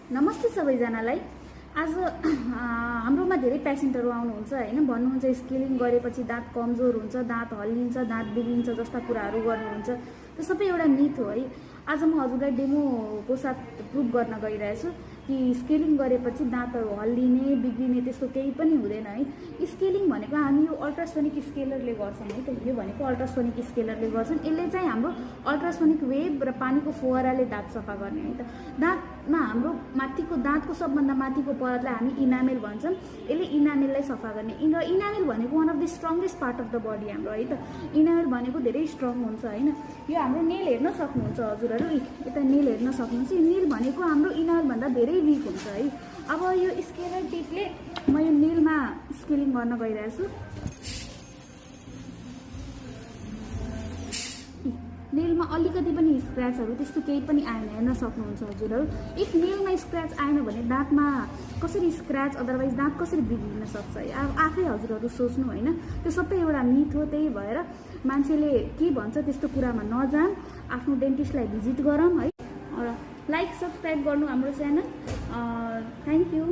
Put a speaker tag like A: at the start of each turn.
A: नमस्ते सबैजनालाई। आज हाम्रोमा धेरै पेसेन्टहरू आउनुहुन्छ हैन, भन्नुहुन्छ स्केलिङ गरेपछि दाँत कमजोर हुन्छ, दाँत हल्लिन्छ, दाँत बिग्रिन्छ जस्ता कुराहरू गर्नुहुन्छ। त्यो सबै एउटा मिथ हो है। आज म हजुरलाई डेमोको साथ प्रुभ गर्न गइरहेछु कि स्केलिङ गरेपछि दाँतहरू हल्लिने बिग्रिने त्यस्तो केही पनि हुँदैन है। स्केलिङ भनेको हामी यो अल्ट्रासोनिक स्केलरले गर्छौँ है। यो भनेको अल्ट्रासोनिक स्केलरले गर्छन्। यसले चाहिँ हाम्रो अल्ट्रासोनिक वेभ र पानीको फोहराले दाँत सफा गर्ने है त। दाँतमा हाम्रो माथिको दाँतको सबभन्दा माथिको परतलाई हामी इनामेल भन्छौँ। यसले इनामेललाई सफा गर्ने। र इनामेल भनेको one of the strongest part of the body हाम्रो है त। इनामेल भनेको धेरै स्ट्रङ हुन्छ होइन। यो हाम्रो नेल हेर्न सक्नुहुन्छ हजुरहरू, यता नेल हेर्न सक्नुहुन्छ। यो नेल भनेको हाम्रो इनामेलभन्दा धेरै वीक हुन्छ है। अब यो स्केलर टिपले म यो नेलमा स्केलिङ गर्न गइरहेछु। नेलमा अलिकति पनि स्क्रैचहरू त्यस्तो केही पनि आएन, हेर्न सक्नुहुन्छ हजुरहरू। इफ नेलमा स्क्रैच आएन भने दाँतमा कसरी स्क्रैच अदरवाइज दाँत कसरी बिग्रिन सक्छ है। अब आफै हजुरहरू सोच्नु होइन। त्यो सबै एउटा मिथ हो। त्यही भएर मान्छेले के भन्छ त्यस्तो कुरामा नजान, आफ्नो डेन्टिस्टलाई भिजिट गरौँ है। लाइक सब्सक्राइब गर्नु हाम्रो च्यानल। Thank you.